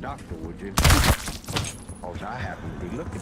doctor, would you? Cause I happen to be looking.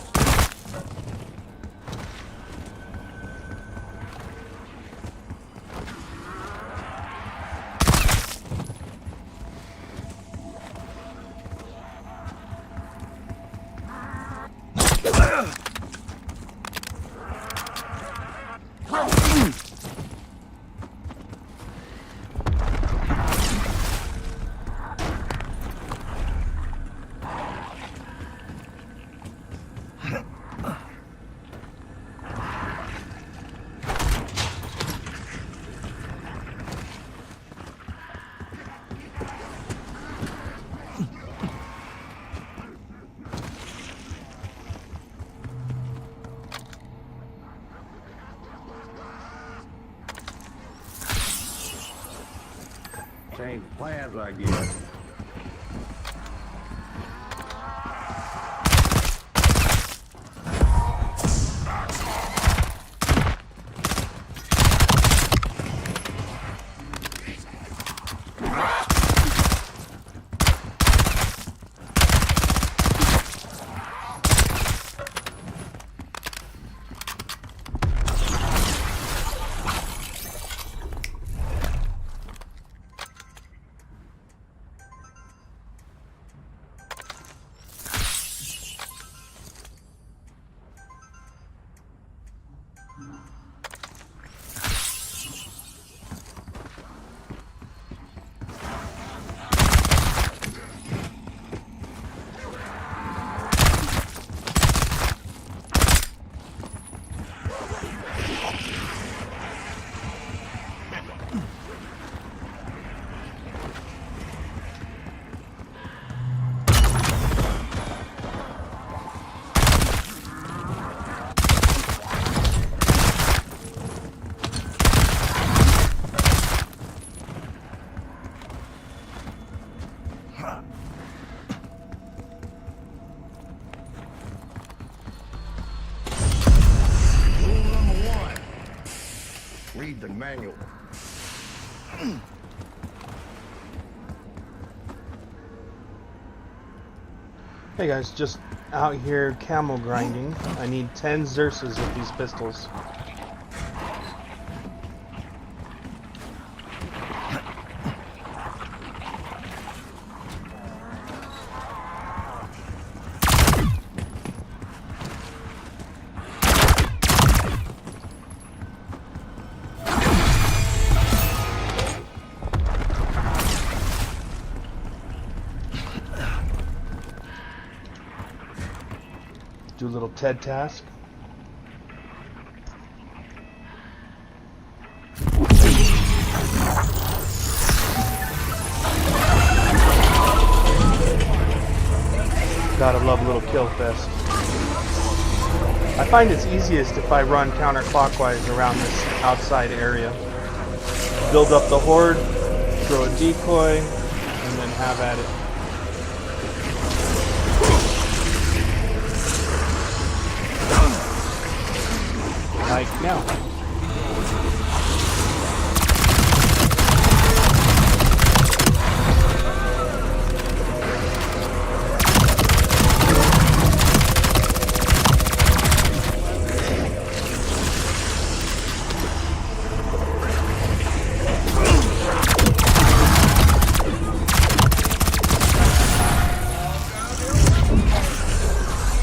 Same plans, I guess. Read the manual. Hey guys, just out here camel grinding. I need 10 Xersas with these pistols. Do a little TED task. Gotta love a little kill fest. I find it's easiest if I run counterclockwise around this outside area. Build up the horde, throw a decoy, and then have at it. Like now.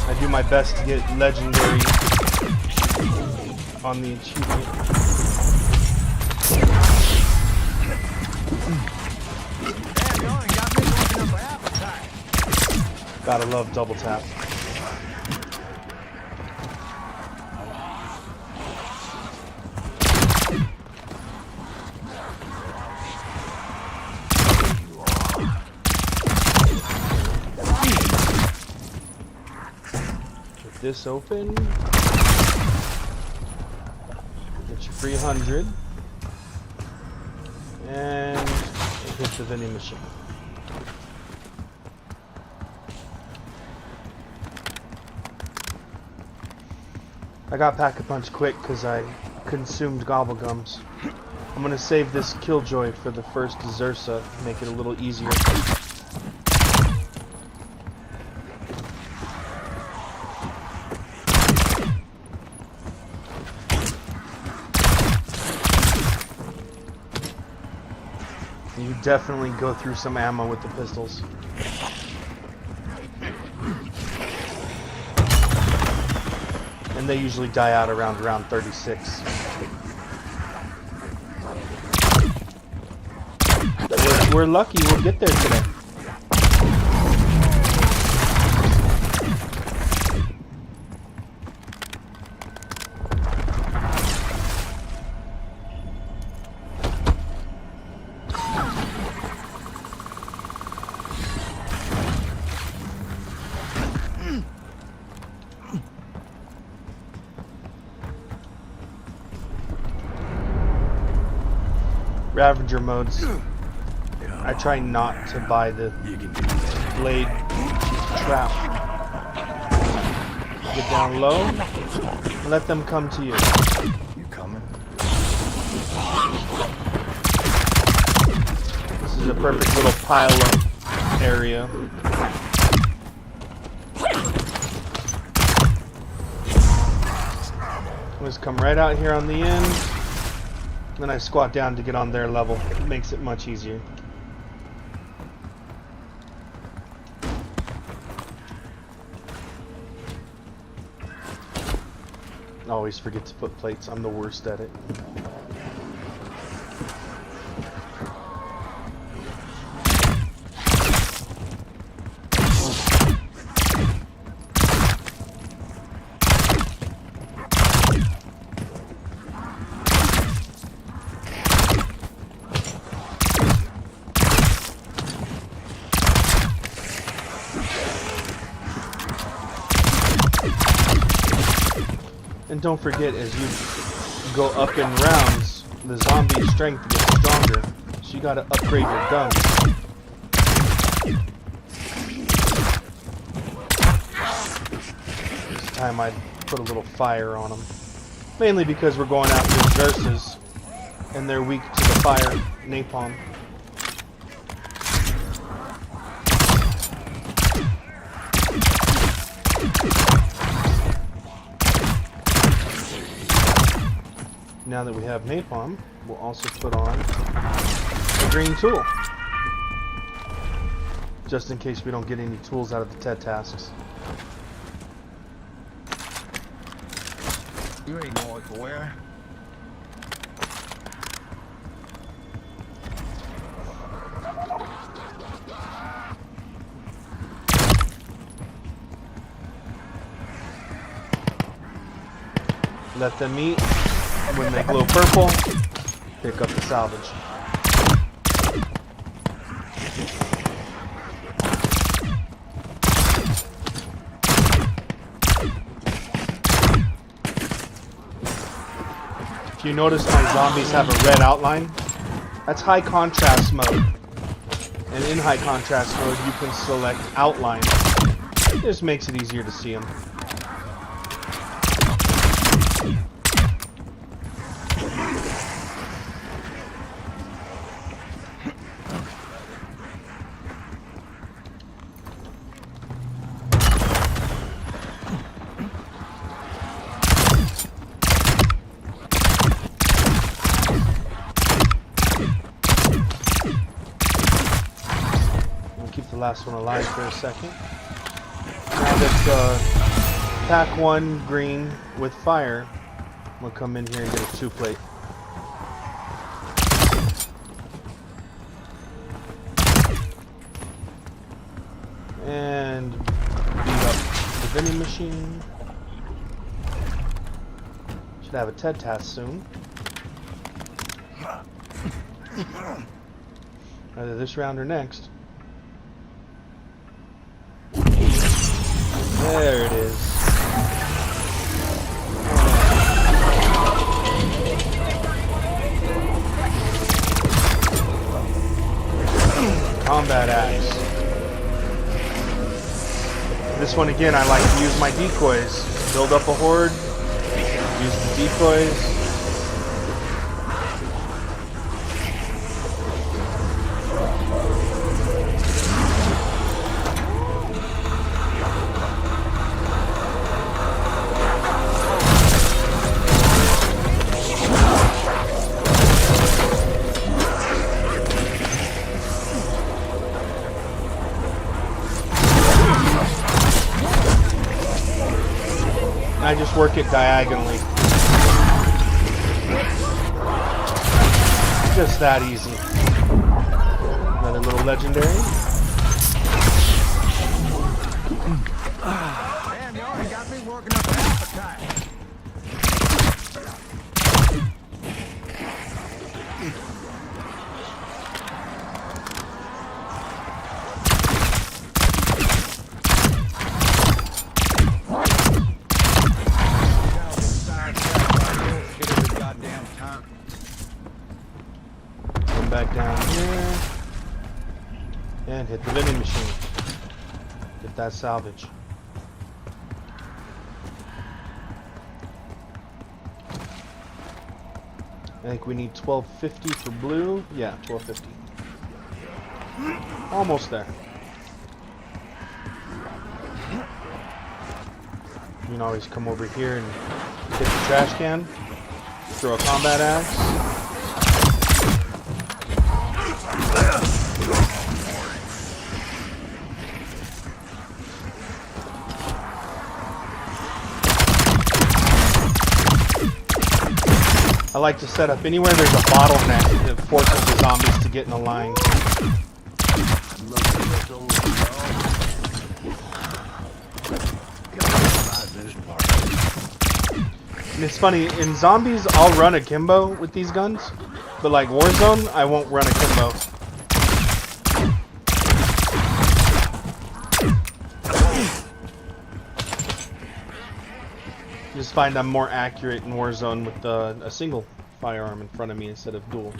I do my best to get legendary on the achievement. Gotta love double tap. Get this open. Get your 300 and hit the vending machine. I got Pack-a-Punch quick because I consumed gobblegums. I'm gonna save this Killjoy for the first Xersa, make it a little easier. You definitely go through some ammo with the pistols. And they usually die out around round 36. We're lucky we'll get there today. Ravager modes. I try not to buy the blade trap. Get down low and let them come to you. You coming? This is a perfect little pile up area. Just come right out here on the end. Then I squat down to get on their level. It makes it much easier. I always forget to put plates. I'm the worst at it. And don't forget, as you go up in rounds, the zombie strength gets stronger. So you gotta upgrade your guns. This time I put a little fire on them. Mainly because we're going after Xerxes, and they're weak to the fire napalm. Now that we have napalm, we'll also put on a green tool. Just in case we don't get any tools out of the TED tasks. You ain't going for where? Let them eat. When they glow purple, pick up the salvage. If you notice my zombies have a red outline, that's high contrast mode. And in high contrast mode, you can select outline. It just makes it easier to see them. Keep the last one alive for a second. Now that pack 1 green with fire, we'll come in here and get a 2-plate. And beat up the vending machine. Should have a TED task soon. Either this round or next. There it is. Combat axe. This one again, I like to use my decoys. Build up a horde, use the decoys. just work it diagonally. Just that easy. Another little legendary. Damn, you already got me working up an appetite. Come back down here. And hit the vending machine. Get that salvage. I think we need 1250 for blue. Yeah, 1250. Almost there. You can always come over here and hit the trash can. Throw a combat axe. I like to set up anywhere there's a bottleneck that forces the zombies to get in a line. And it's funny, in zombies I'll run akimbo with these guns, but like Warzone I won't run akimbo. Just find I'm more accurate in Warzone with a single firearm in front of me instead of dual.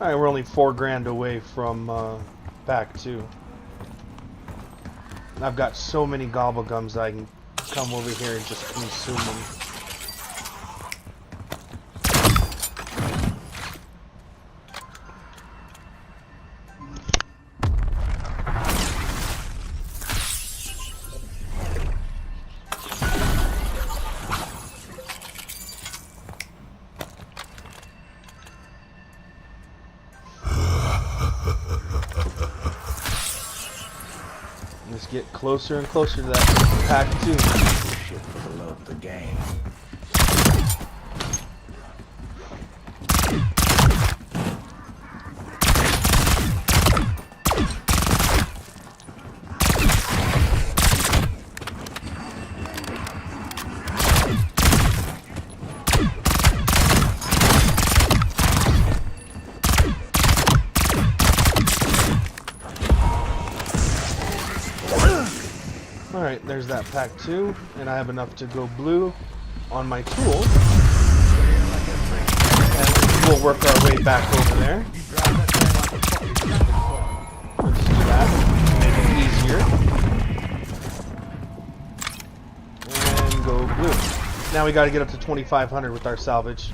Alright, we're only 4 grand away from pack 2. I've got so many gobblegums I can come over here and just consume them. Let's get closer and closer to that pack 2. Shit for the love of the game. Alright, there's that pack 2, and I have enough to go blue on my tool. And we'll work our way back over there. Let's do that, make it easier. And go blue. Now we gotta get up to 2,500 with our salvage.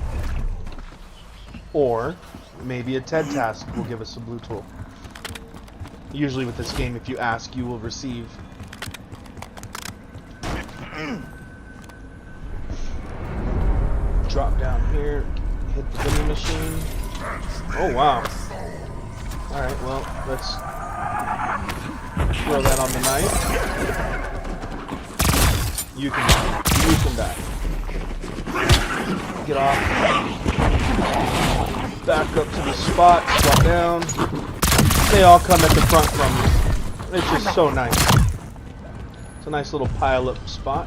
Or, maybe a TED task will give us a blue tool. Usually with this game, if you ask, you will receive. Drop down here, hit the vending machine. Oh wow. Alright, well, let's throw that on the knife. You can die. Get off. Back up to the spot, drop down. They all come at the front from you. It's just so nice. It's a nice little pile up spot.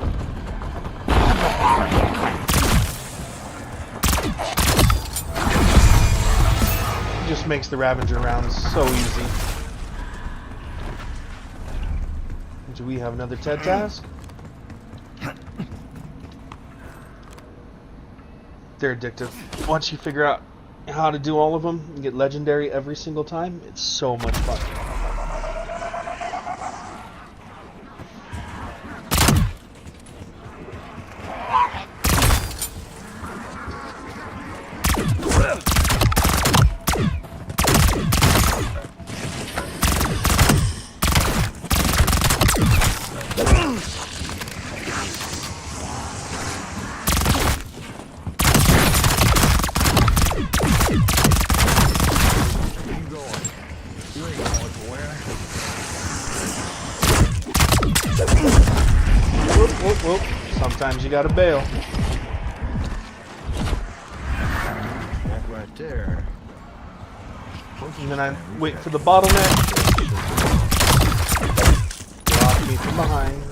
Just makes the Ravager rounds so easy. Do we have another TED task? They're addictive. Once you figure out how to do all of them and get legendary every single time, it's so much fun. whoop, whoop. Sometimes you gotta bail. That right there. And then I wait for the bottleneck. Block me from behind.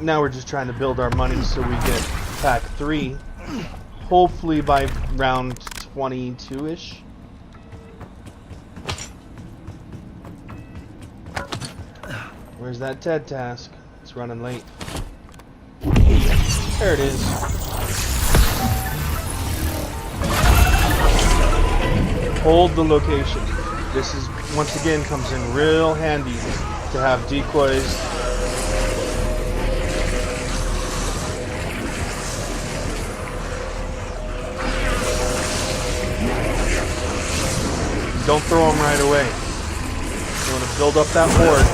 Now we're just trying to build our money so we get pack 3. Hopefully by round 22-ish. Where's that TED task? It's running late. There it is. Hold the location. This is, once again, comes in real handy to have decoys. Don't throw them right away. You want to build up that horde.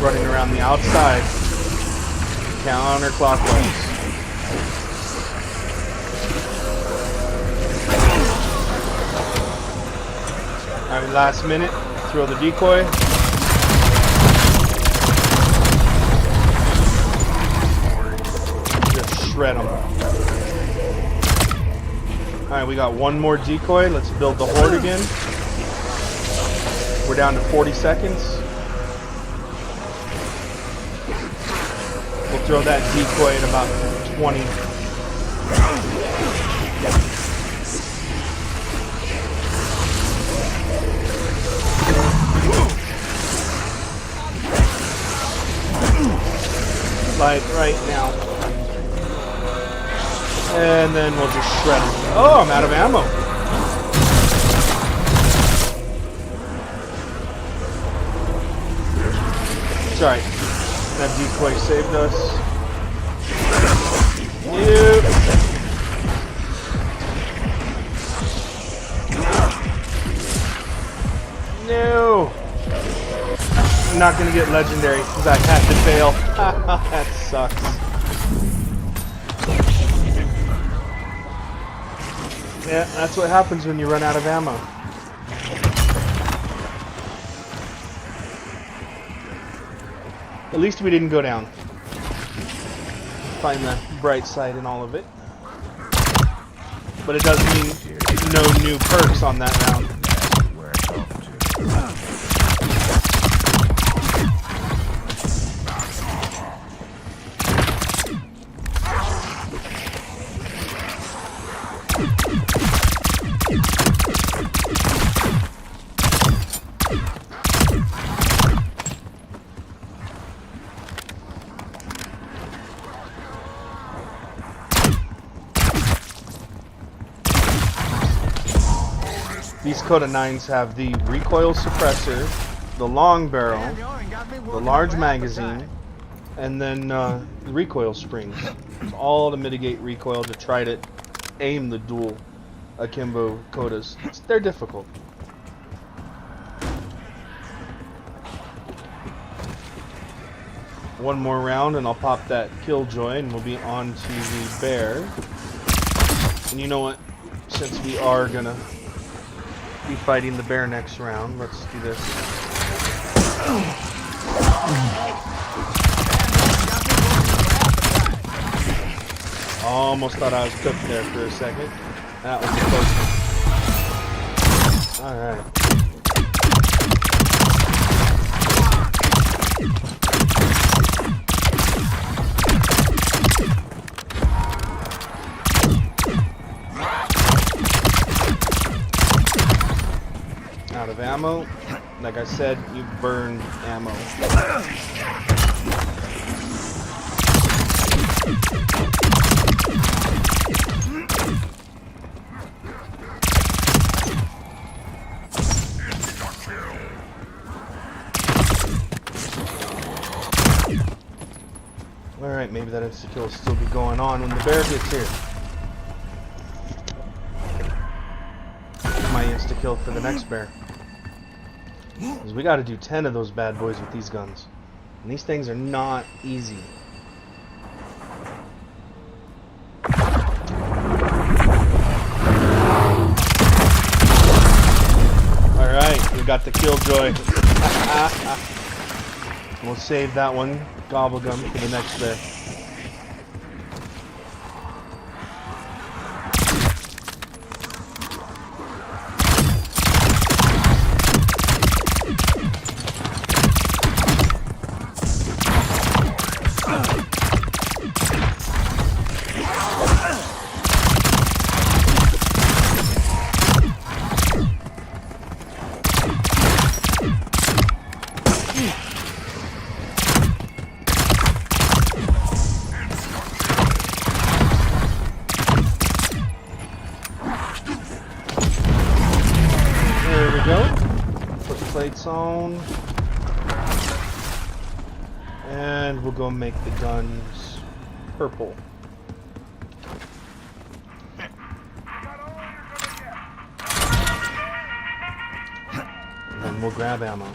Running around the outside, counterclockwise. Alright, last minute, throw the decoy. Just shred them. Alright, we got one more decoy. Let's build the horde again. We're down to 40 seconds. We'll throw that decoy in about 20. Like right now. And then we'll just shred them. Oh, I'm out of ammo. It's alright. That decoy saved us. Nope. No. I'm not gonna get legendary because I had to fail. That sucks. Yeah, that's what happens when you run out of ammo. At least we didn't go down. Find the bright side in all of it. But it does mean no new perks on that round. These Coda 9s have the recoil suppressor, the long barrel, the large magazine, and then the recoil springs. It's all to mitigate recoil to try to aim the dual akimbo Codas. They're difficult. One more round and I'll pop that killjoy and we'll be on to the bear. And you know what? Since we are gonna be fighting the bear next round, let's do this. Almost thought I was cooked there for a second. That was close. Alright. Out of ammo. Like I said, you burned ammo. Alright, maybe that insta-kill will still be going on when the bear gets here. My insta-kill for the next bear. Because we got to do 10 of those bad boys with these guns. And these things are not easy. got the killjoy. We'll save that one, gobblegum, for the next bit. There we go. Put the plates on. And we'll go make the guns purple. And then we'll grab ammo.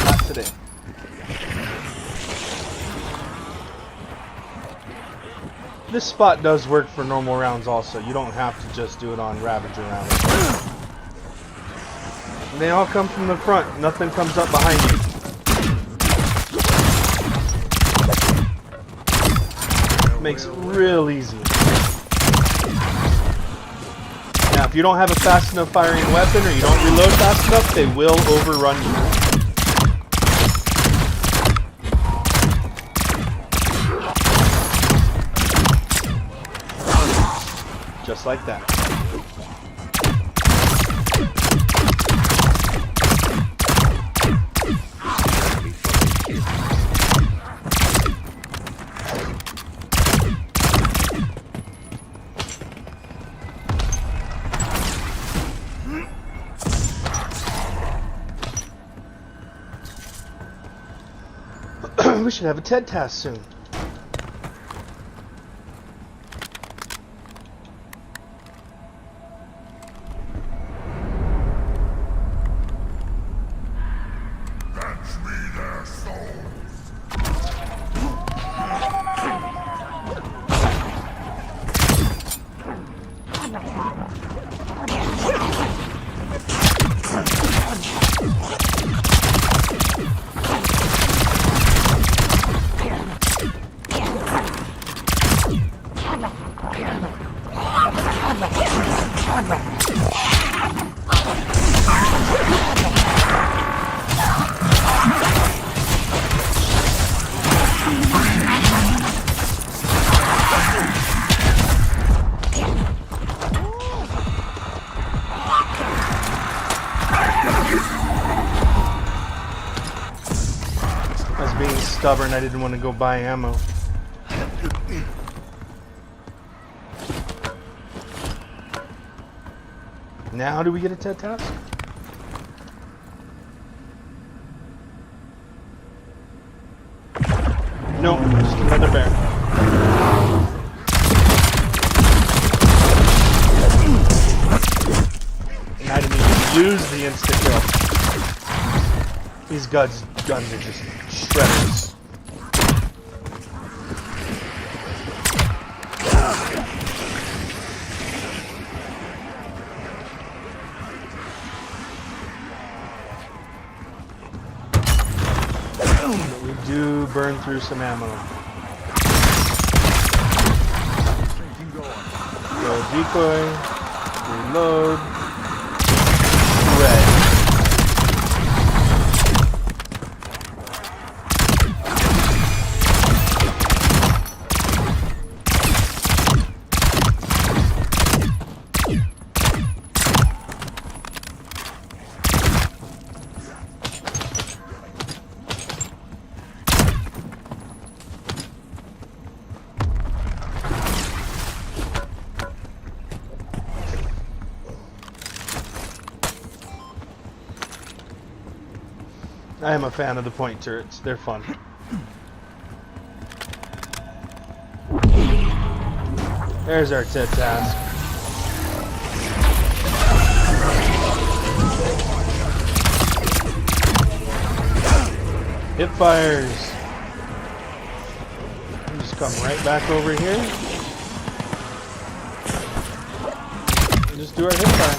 Not today. This spot does work for normal rounds also. You don't have to just do it on Ravager rounds. And they all come from the front. Nothing comes up behind you. Makes it real easy. Now, if you don't have a fast enough firing weapon or you don't reload fast enough, they will overrun you. Just like that. We should have a TED task soon. Being stubborn, I didn't want to go buy ammo. Now do we get a TED task? Nope, just another bear. And I didn't even use the insta-kill. These guns are just shredders. But we do burn through some ammo. Go decoy, reload, red. I am a fan of the point turrets. They're fun. There's our TED task. Hip fires. Just come right back over here. Just do our hip fire.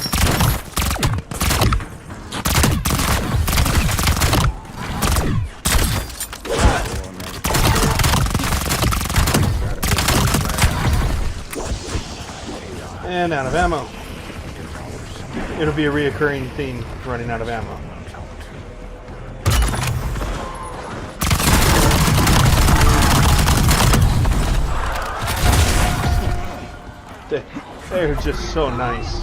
And out of ammo. It'll be a reoccurring theme, running out of ammo. They're just so nice.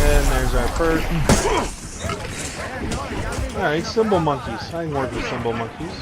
And there's our first. Alright, symbol monkeys. I can work with symbol monkeys.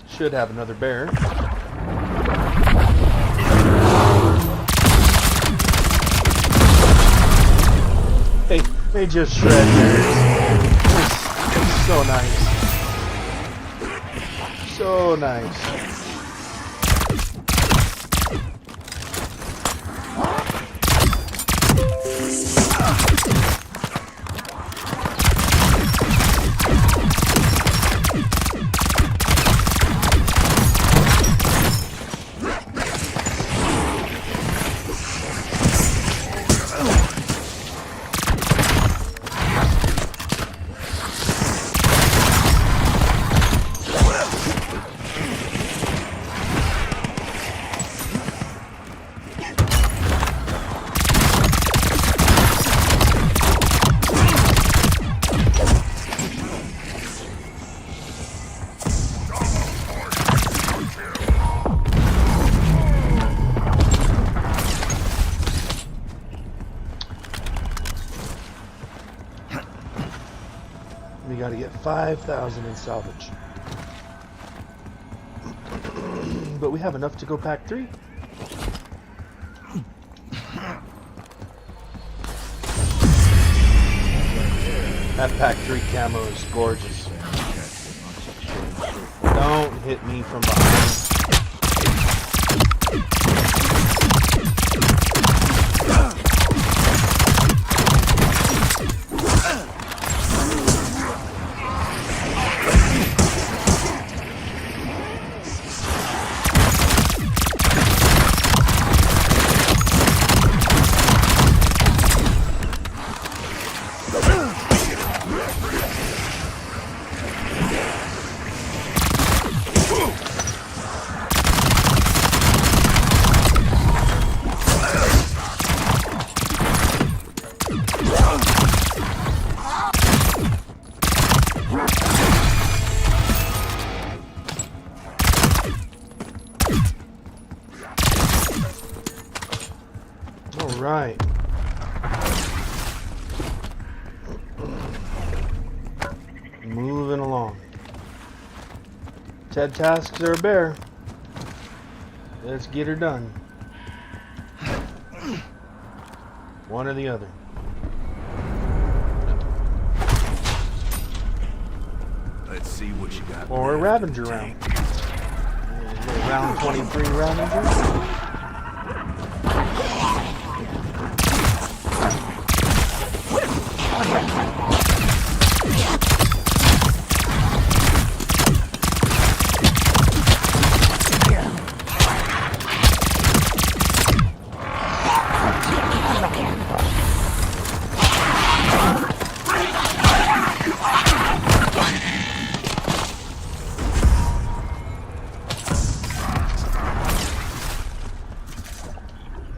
Should have another bear. They just shred bears. It's so nice. So nice. We gotta get 5,000 in salvage. But we have enough to go pack 3. That pack 3 camo is gorgeous. Don't hit me from behind. Right. Moving along. 10 tasks or a bear. Let's get her done. One or the other. Let's see what you got. Or a Ravager round. Round 23 Ravager.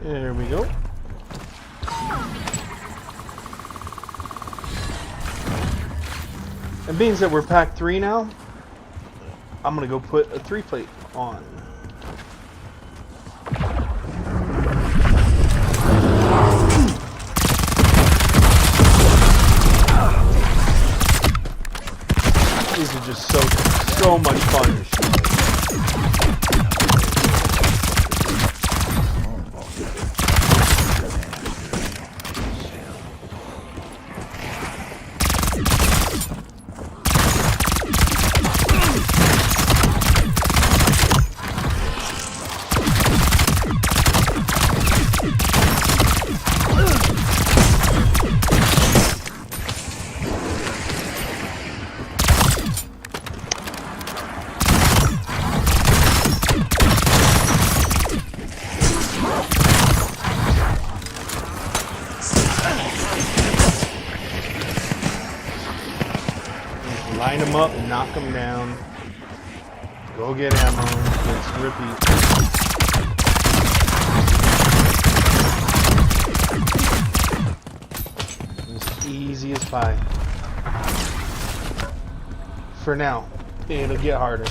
There we go. And It means that we're pack 3 now. I'm gonna go put a 3 plate on. These are just so much fun. Line them up, knock them down. Go get ammo. Let's repeat. It's easy as pie. For now. It'll get harder.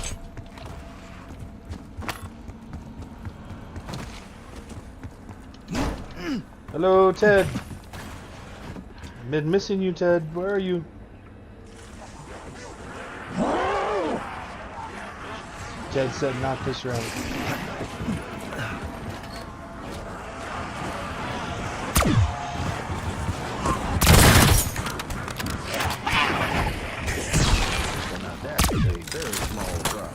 Hello, Ted. I've been missing you, Ted. Where are you? Ted said not this round. Well, now that's a very small drop.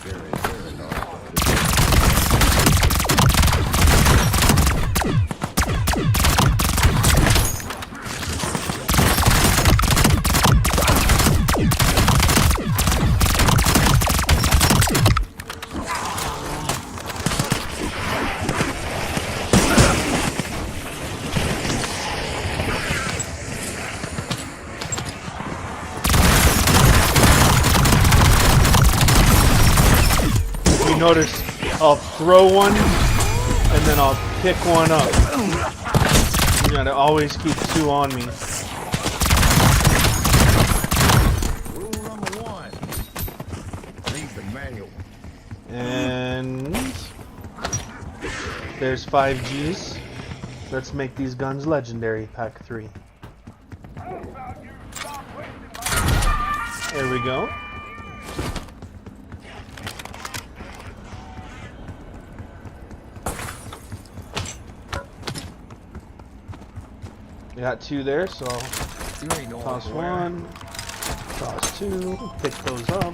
Very, very large. Notice I'll throw one and then I'll pick one up. You gotta always keep 2 on me. Rule number 1. Read the manual. And there's 5 Gs. Let's make these guns legendary, pack 3. There we go. We got 2 there, so You ain't going toss nowhere. 1, toss 2, pick those up.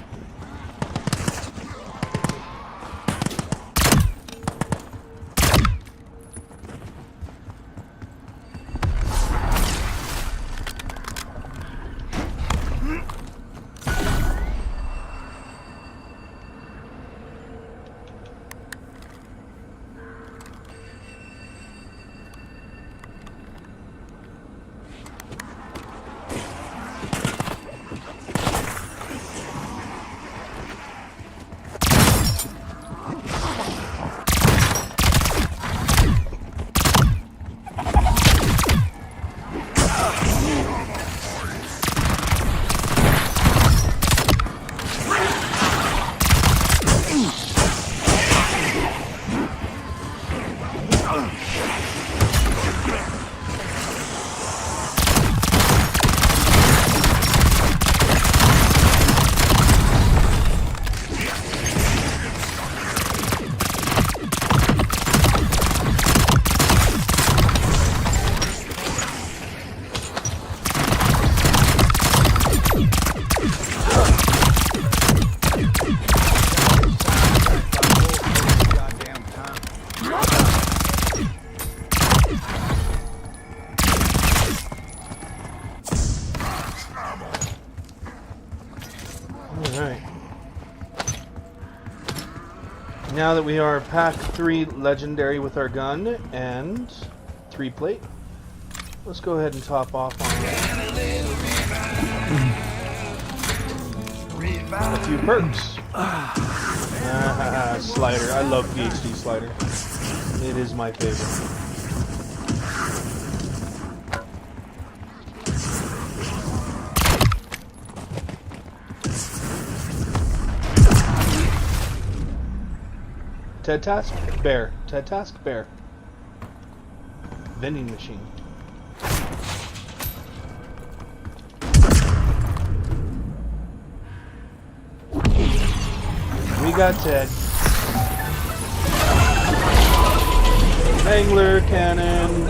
Alright. Now that we are pack 3 legendary with our gun and 3 plate, let's go ahead and top off on a few perks. Slider. I love PhD slider. It is my favorite. Ted task? Bear. Ted task? Bear. Vending machine. We got Ted. Angler cannon.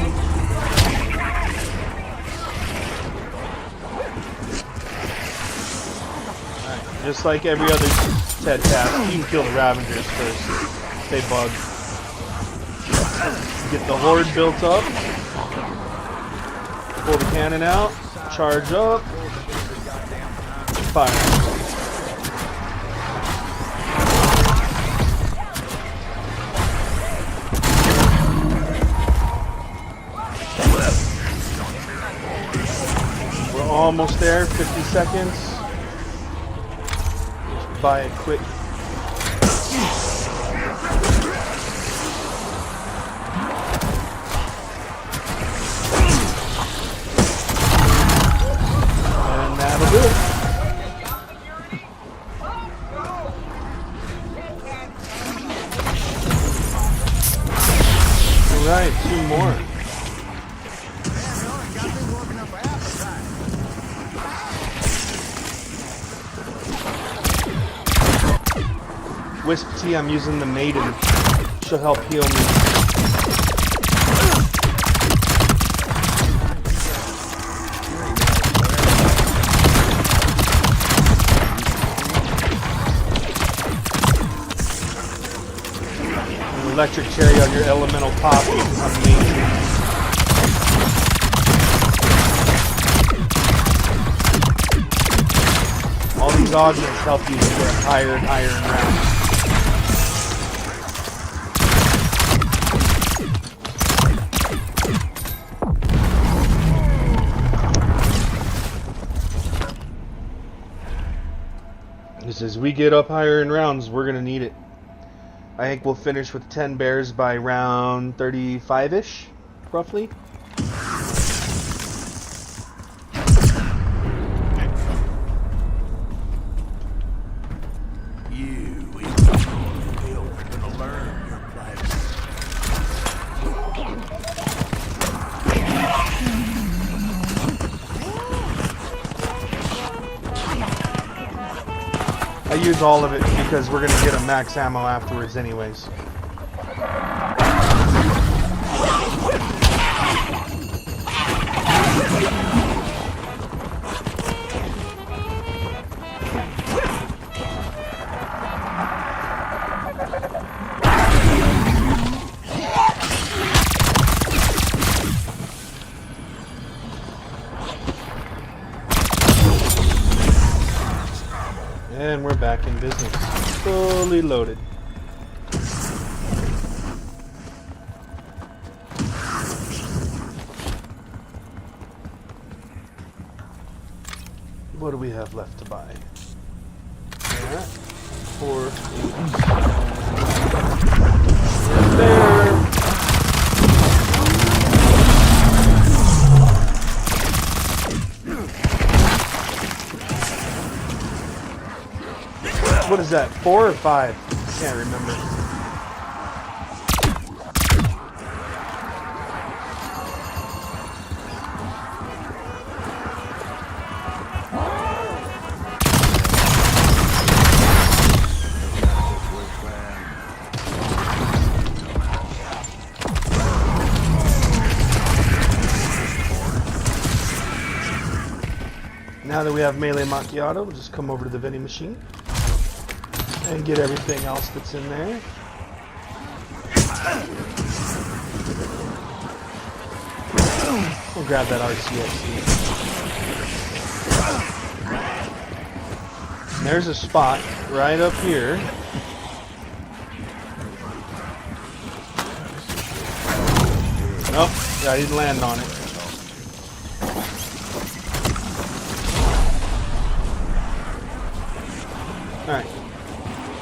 Alright, just like every other Ted task, you can kill the Ravengers first. They bug. Get the horde built up. Pull the cannon out. Charge up. Fire. Almost there, 50 seconds. Just buy it quick. And that'll do it. Alright, 2 more. Wisp tea, I'm using the maiden. She'll help heal me. An electric cherry on your elemental pop will become amazing. All these augments help you to get higher and higher in rounds. As we get up higher in rounds, we're gonna need it. I think we'll finish with 10 bears by round 35-ish, roughly. I use all of it because we're gonna get a max ammo afterwards anyways. And we're back in business. Fully loaded. What do we have left to buy? That. 4, 8. There. What is that, 4 or 5? I can't remember. Now that we have melee macchiato, we'll just come over to the vending machine and get everything else that's in there. We'll grab that RCXD. And there's a spot right up here. Nope, I didn't land on it. Alright.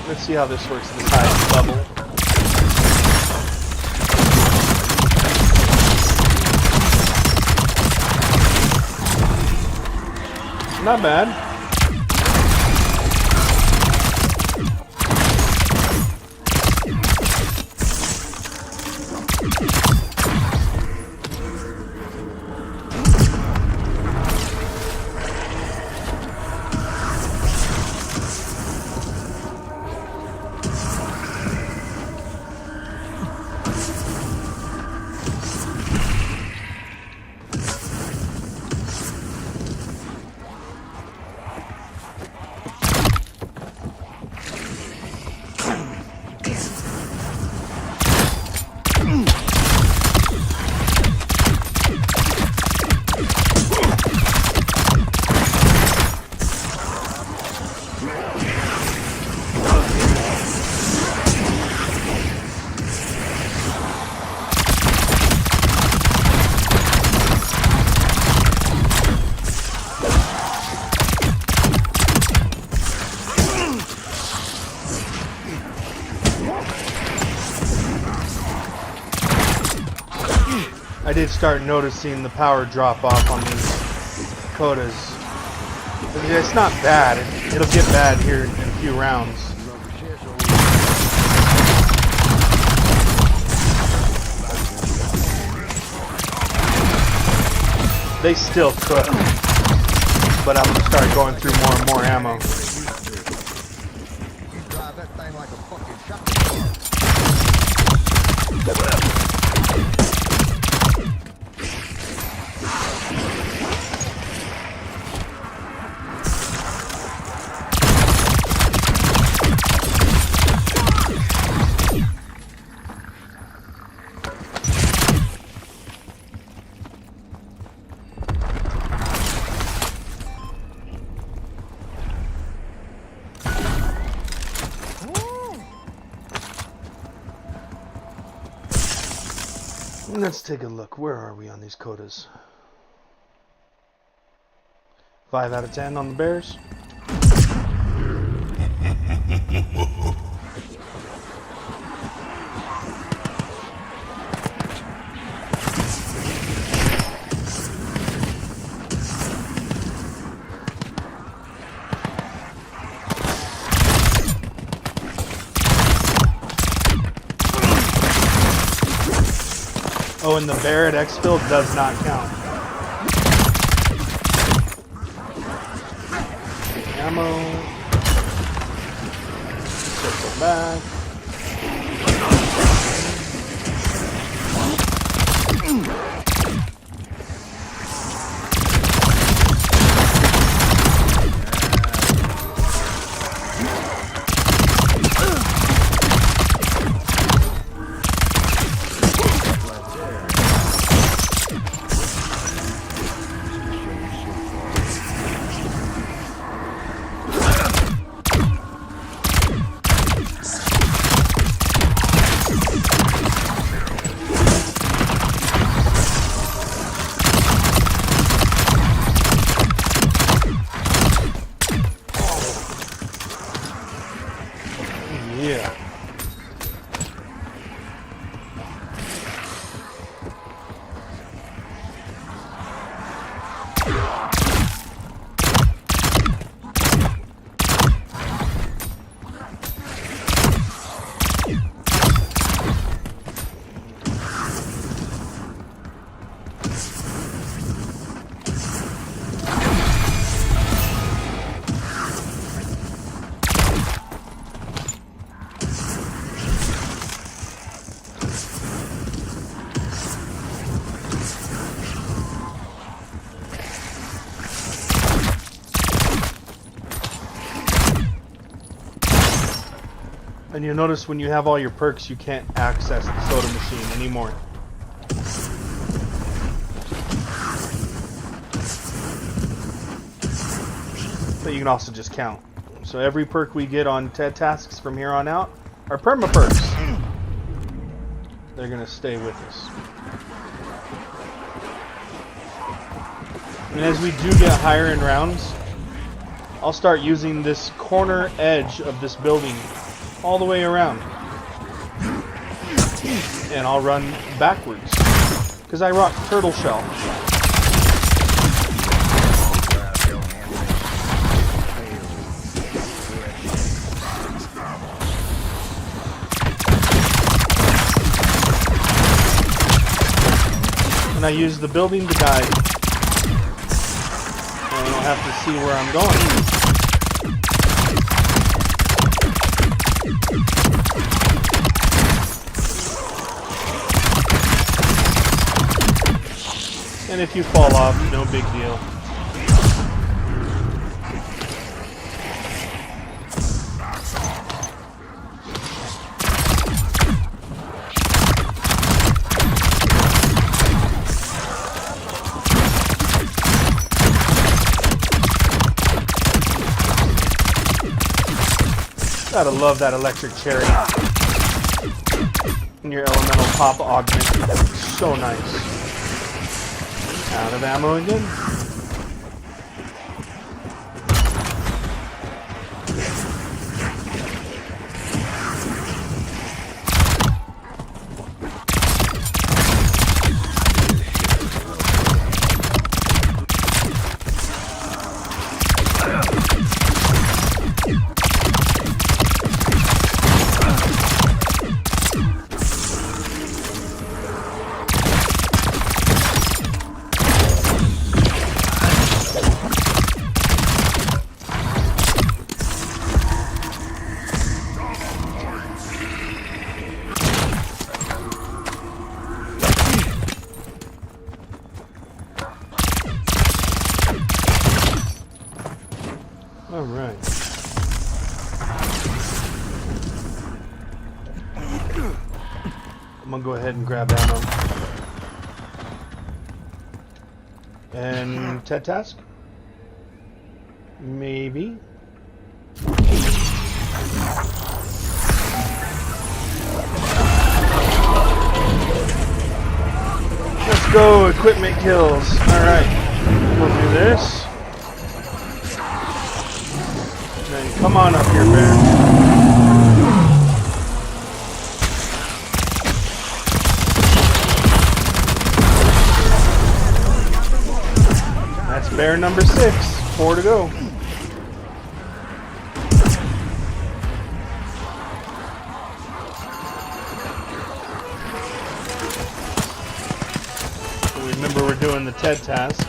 Let's see how this works at this highest level. Not bad. I did start noticing the power drop off on these Kotas. I mean, it's not bad. It'll get bad here in a few rounds. They still cook, but I'm gonna start going through more and more ammo. You drive that thing like a fucking shopping cart. Let's take a look. Where are we on these Kotas? 5 out of 10 on the bears. Oh, and the bear at exfil does not count. Ammo. Circle back. Yeah. And you'll notice when you have all your perks, you can't access the soda machine anymore. But you can also just count. So every perk we get on TED tasks from here on out are perma perks. They're gonna stay with us. And as we do get higher in rounds, I'll start using this corner edge of this building all the way around. And I'll run backwards, because I rock turtle shell. And I use the building to guide. And I don't have to see where I'm going. And if you fall off, no big deal. Gotta love that electric cherry. And your elemental pop augment. So nice. Out of ammo again. All right. I'm gonna go ahead and grab ammo. And TED task? Maybe. Let's go, equipment kills. Alright. We'll do this. And then come on up here, bear. That's bear number 6. 4 to go. So remember, we're doing the TED task.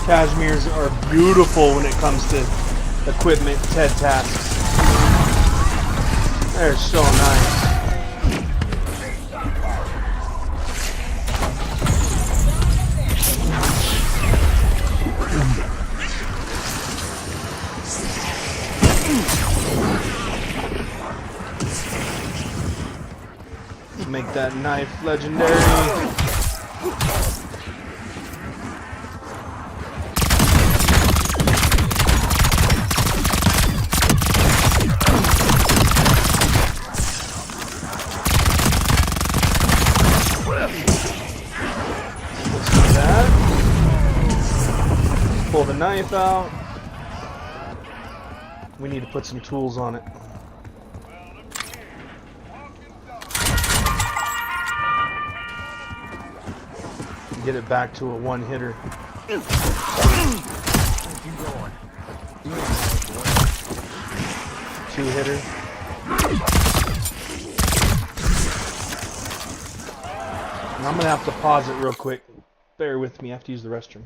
Cashmeres are beautiful when it comes to equipment TED tasks. They're so nice. Let's make that knife legendary. Pull the knife out. We need to put some tools on it. Get it back to a one-hitter. Two-hitter. And I'm gonna have to pause it real quick. Bear with me, I have to use the restroom.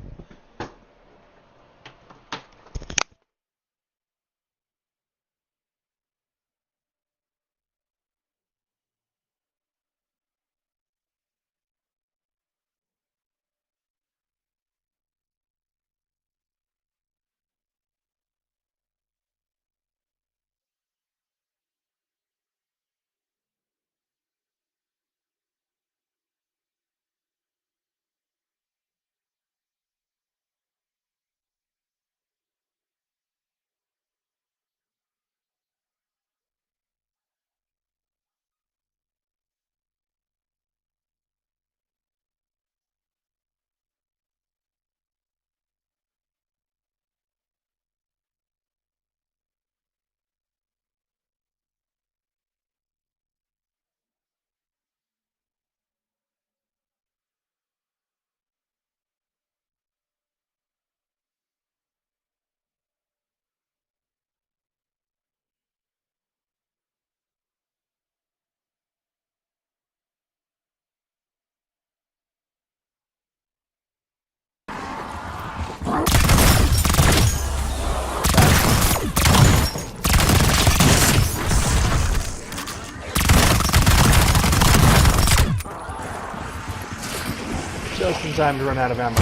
in time to run out of ammo.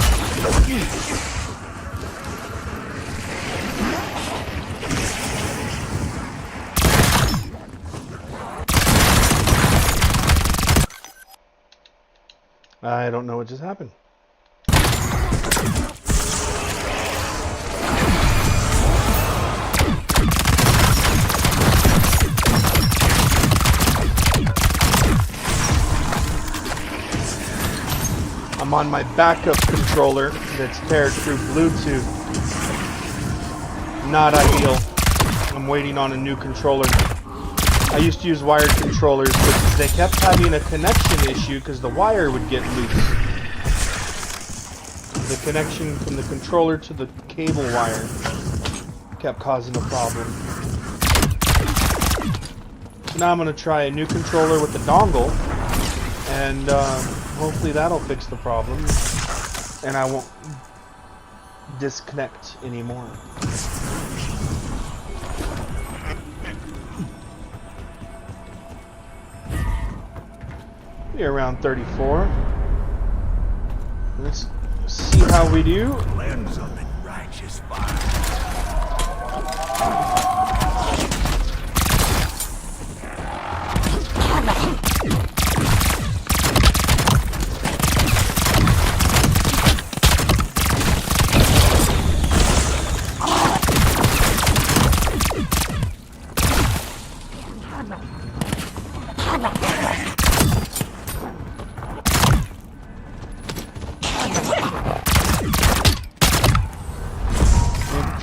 I don't know what just happened. I'm on my backup controller that's paired through Bluetooth. Not ideal. I'm waiting on a new controller. I used to use wired controllers, but they kept having a connection issue because the wire would get loose. The connection from the controller to the cable wire kept causing a problem. So now I'm going to try a new controller with the dongle, and hopefully that'll fix the problem, and I won't disconnect anymore. We're around 34. Let's see how we do. Lens of the righteous fire.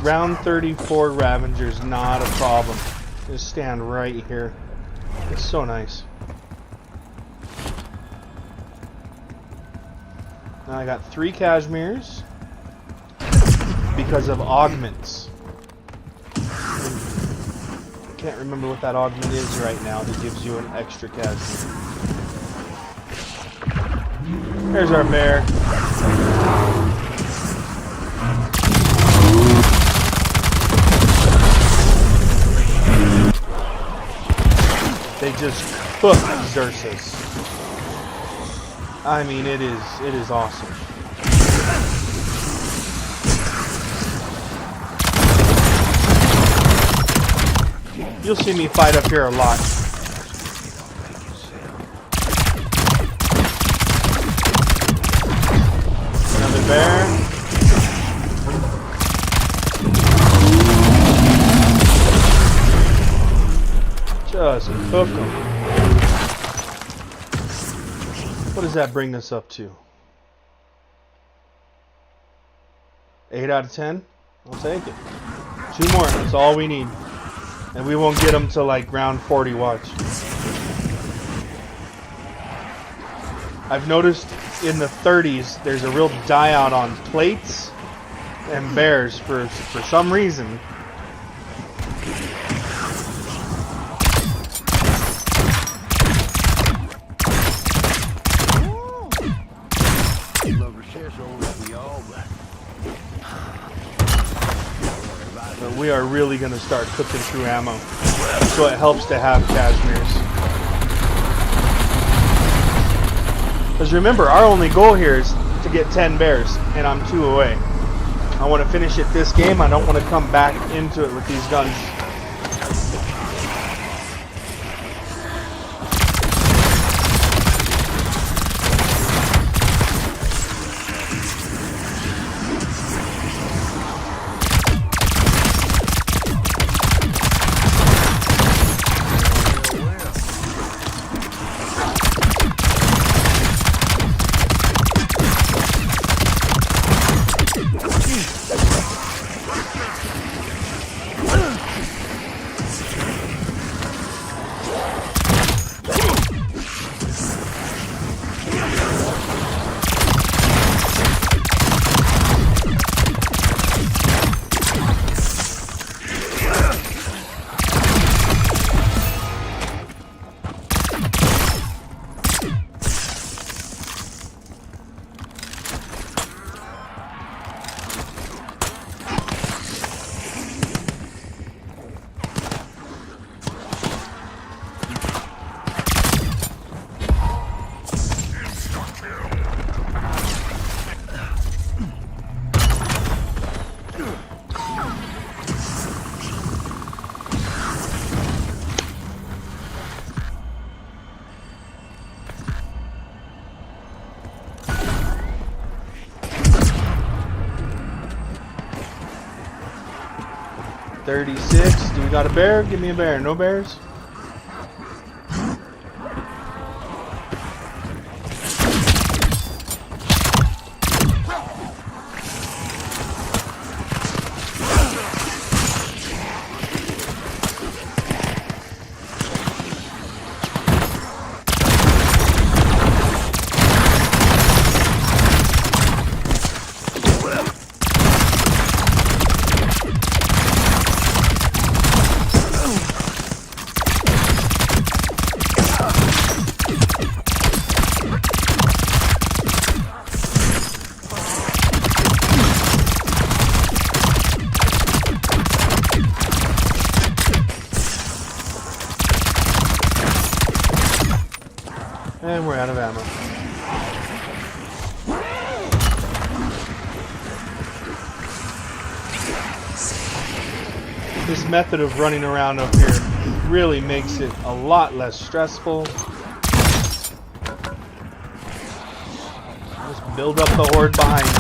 Round 34 Ravenger's not a problem. Just stand right here. It's so nice. Now I got 3 Cashmeres because of augments. I can't remember what that augment is right now that gives you an extra Cashmere. There's our bear. They just cook Xerxes. I mean, it is awesome. You'll see me fight up here a lot. Another bear. Just cook them. What does that bring us up to? 8 out of 10? I'll take it. 2 more, that's all we need. And we won't get them till like round 40, watch. I've noticed in the 30s there's a real die out on plates and bears for some reason. But we are really going to start cooking through ammo. So it helps to have Cashmeres. Because remember, our only goal here is to get 10 bears, and I'm 2 away. I want to finish it this game. I don't want to come back into it with these guns. 36. Do we got a bear? Give me a bear. No bears? And we're out of ammo. This method of running around up here really makes it a lot less stressful. Just build up the horde behind you.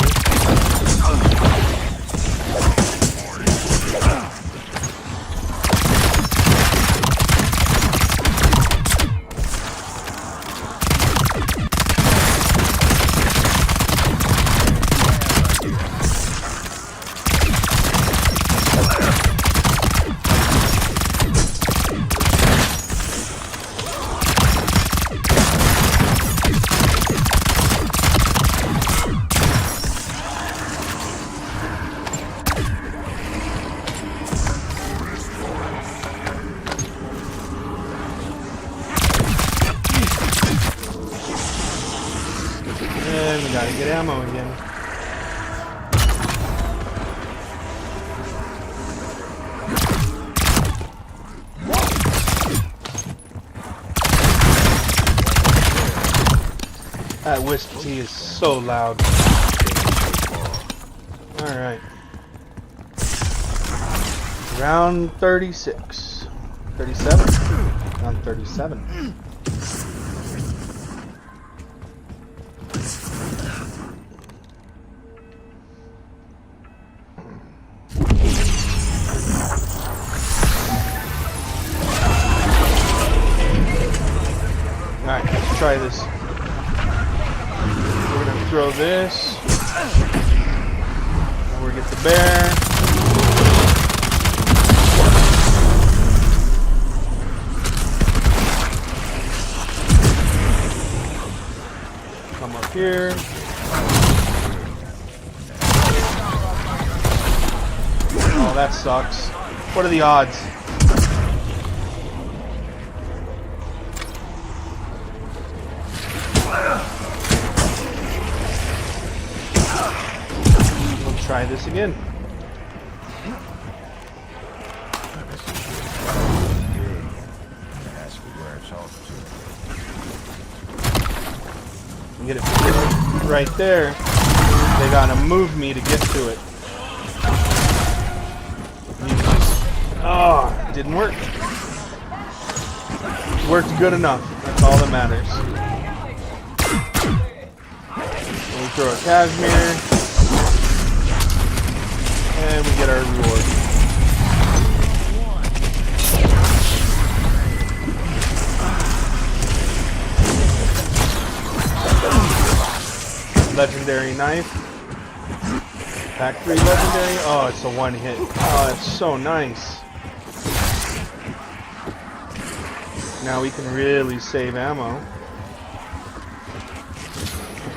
And we gotta get ammo again. That whiskey tea is so loud. Alright. Round 36. 37? Round 37. Alright, let's try this. We're gonna throw this. And we'll get the bear. Come up here. Oh, that sucks. What are the odds? We'll try this again. Get it right there. They gotta move me to get to it. Oh, it didn't work. It worked good enough. That's all that matters. We throw a cashmere, and we get our reward. Legendary knife. Pack 3 legendary. Oh, it's a one hit. Oh, it's so nice. Now we can really save ammo.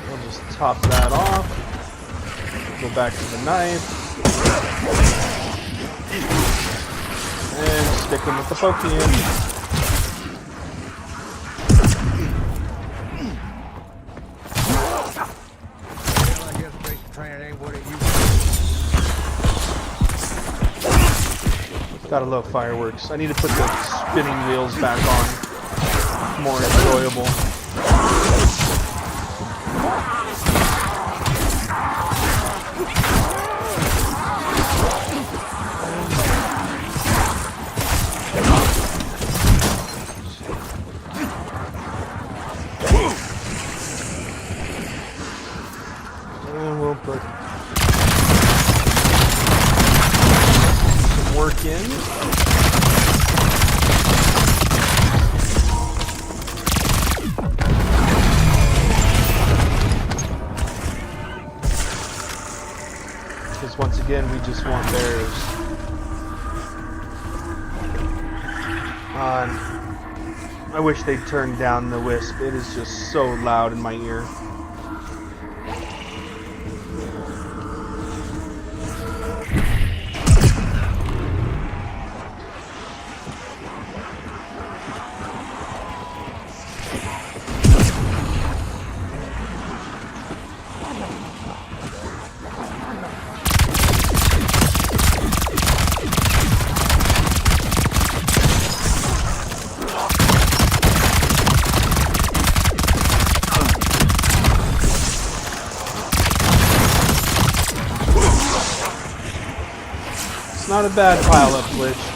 We'll just top that off. Go back to the knife. And stick him with the Pokemon. Gotta love fireworks. I need to put the spinning wheels back on. More enjoyable. And we'll put some work in. again, we just want bears. I wish they'd turn down the wisp. It is just so loud in my ear. It's not a bad pile-up glitch.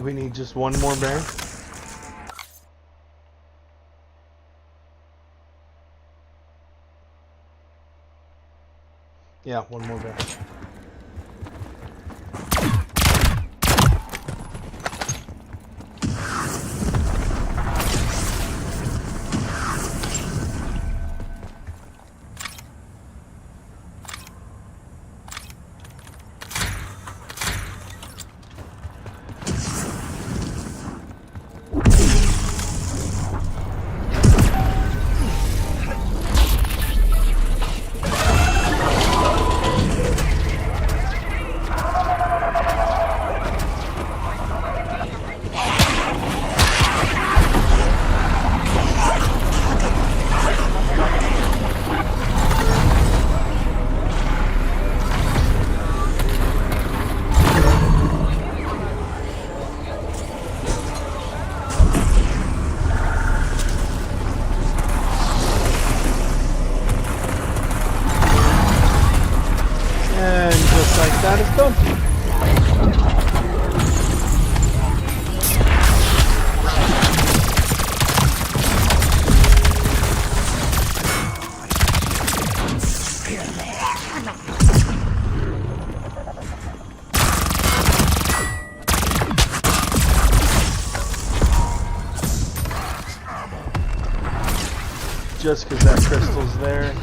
think we need just one more bear. Yeah, one more bear. And just like that, it's done. Just because that crystal's there.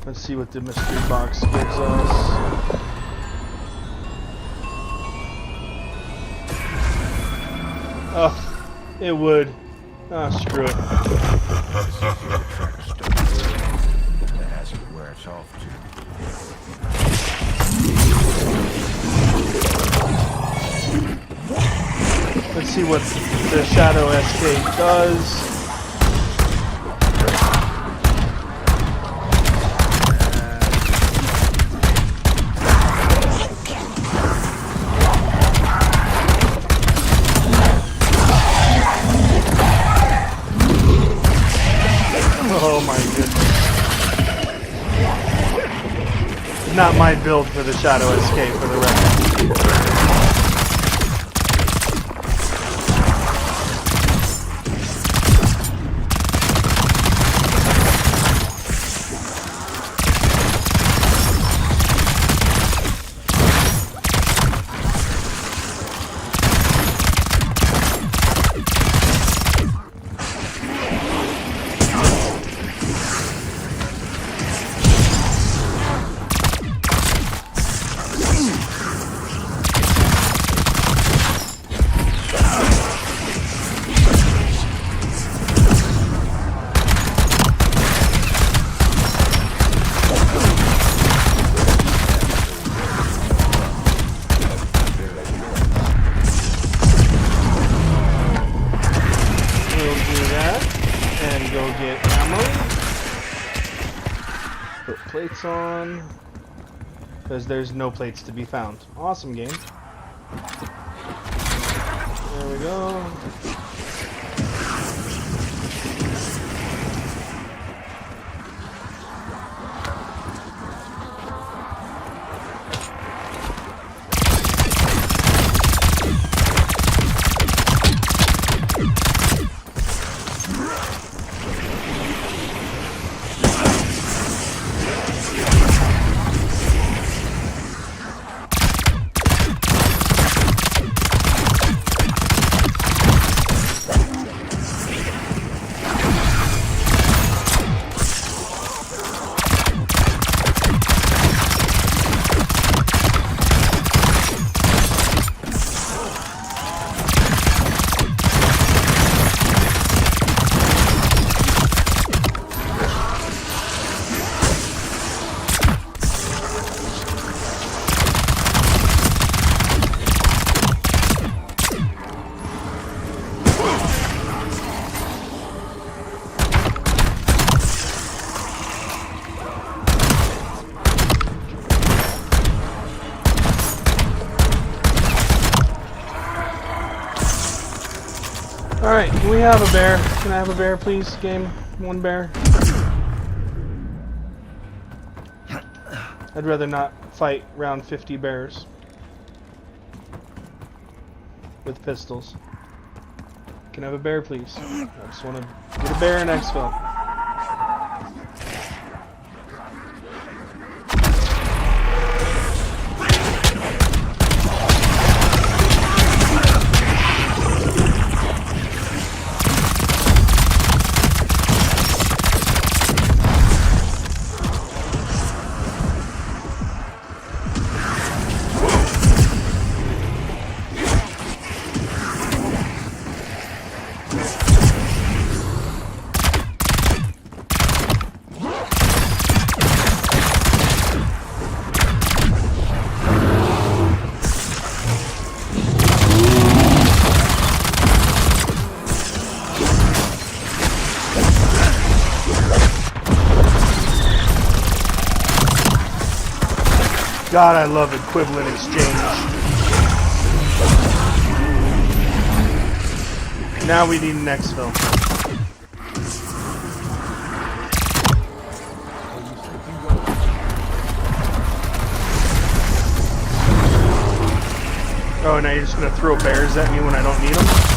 Let's see what the mystery box gives us. Oh, it would. Ah, screw it. Ask it where it's off to. Let's see what the Shadow Escape does. Oh my goodness. Not my build for the Shadow Escape, for the record. Plates on, because there's no plates to be found. Awesome game. There we go. Alright, can we have a bear? Can I have a bear, please? Game, one bear. I'd rather not fight round 50 bears. with pistols. Can I have a bear, please? I just want to get a bear in exfil. God, I love equivalent exchange. Now we need an exfil. Oh, now you're just gonna throw bears at me when I don't need them?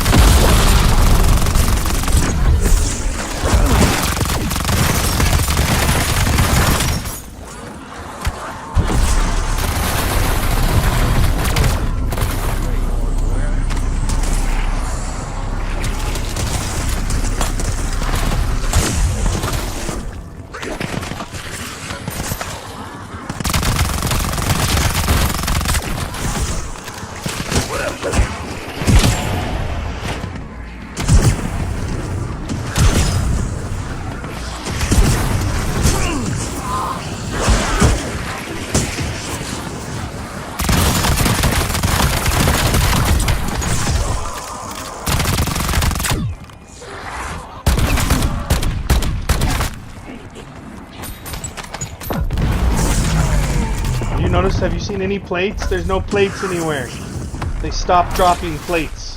Notice, have you seen any plates? There's no plates anywhere. They stopped dropping plates.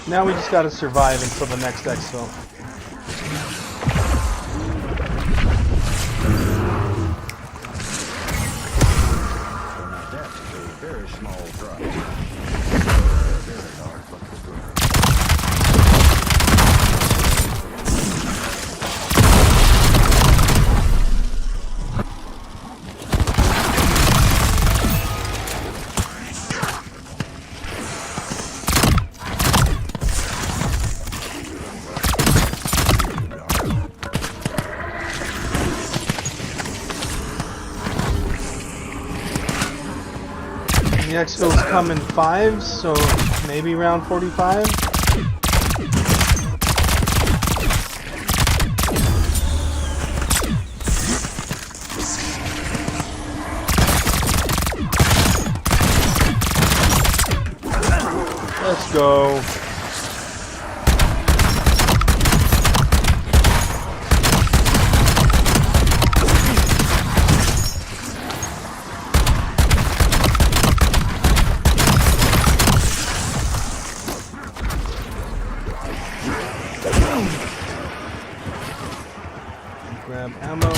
Now we just gotta survive until the next exfil. Now that's a very small drop. Very hard fucking drop. The exfils come in 5s, so maybe around 45. Let's go. Grab ammo.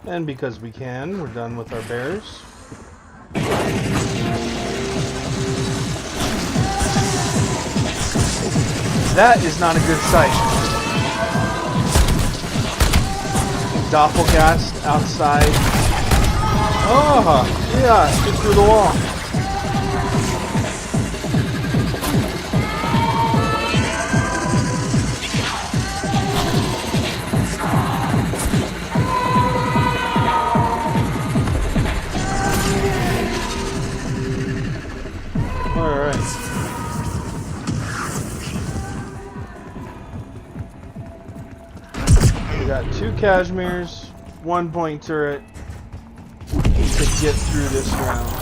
And because we can, we're done with our bears. That is not a good sight. Doppelgast outside. Oh, yeah, get through the wall. Alright. We got 2 Cashmeres, 1 point turret to get through this round.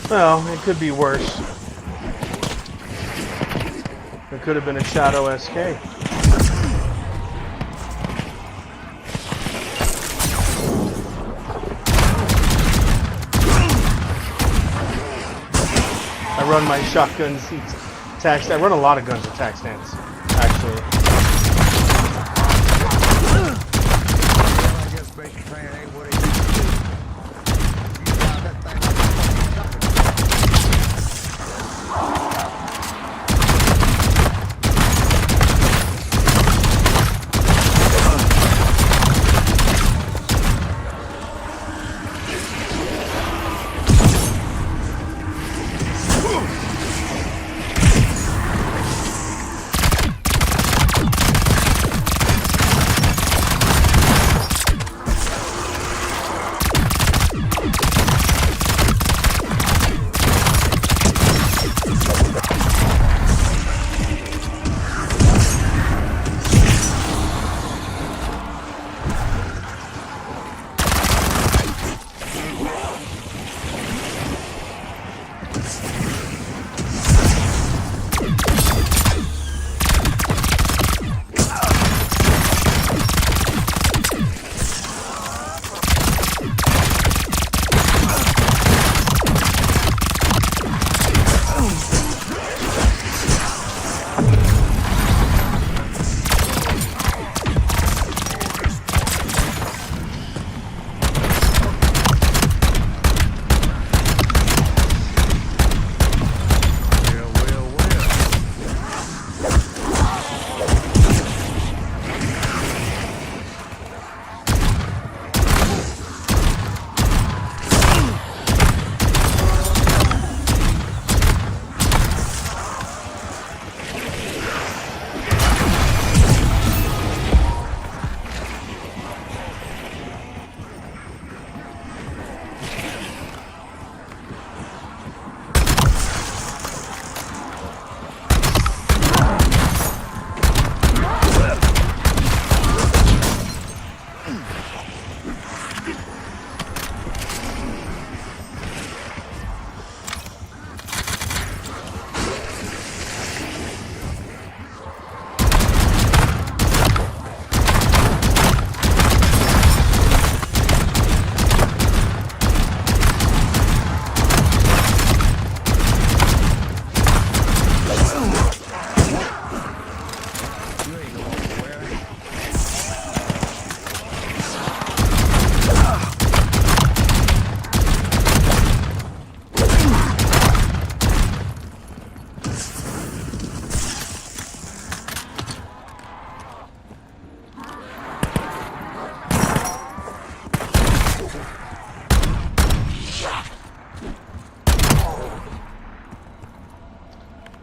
Well, it could be worse. It could have been a Shadow SK. I run my shotguns attack. I run a lot of guns attack stance, actually. I guess basic training ain't what it used to be. You got that thing like a fucking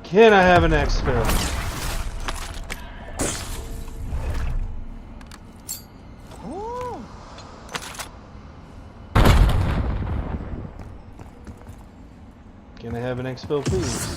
Can I have an exfil? Can I have an exfil, please?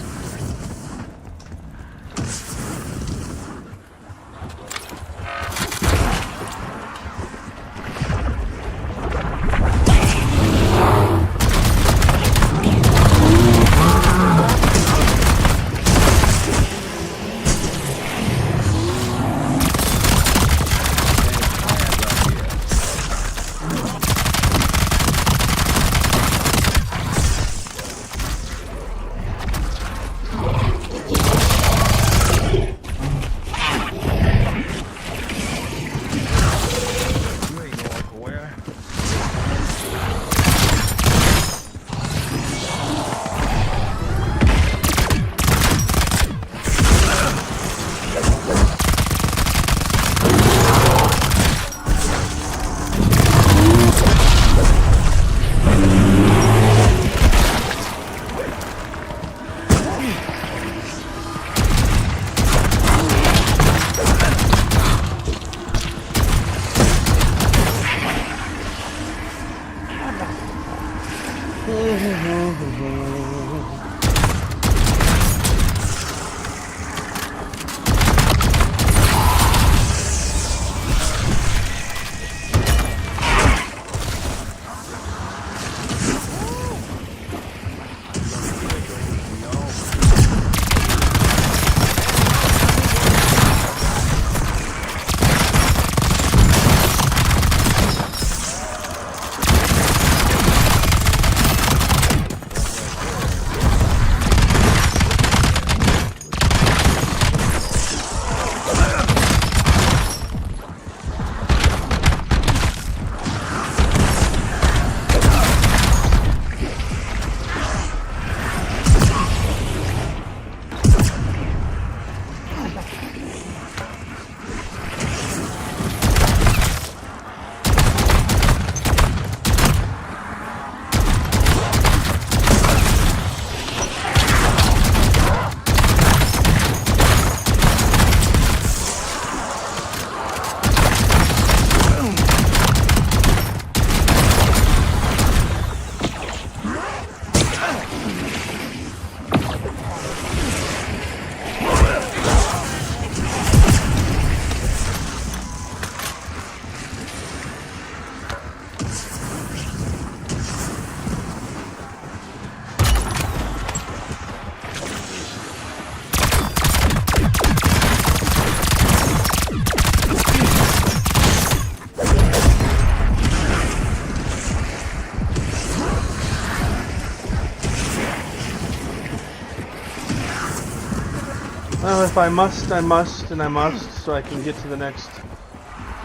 Well, if I must, I must, and I must, so I can get to the next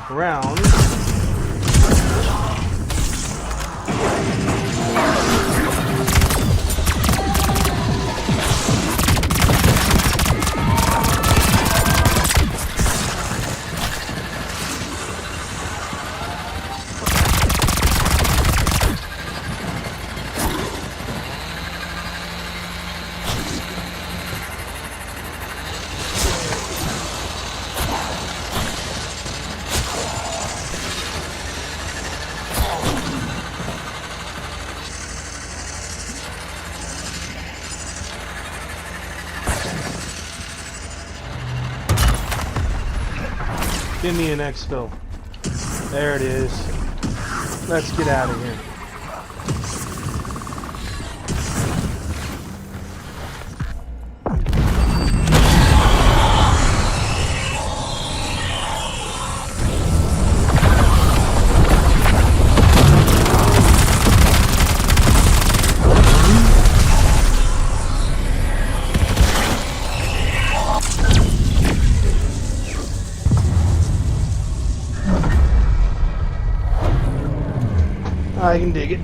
round. Give me an exfil. There it is. Let's get out of here. I can dig it.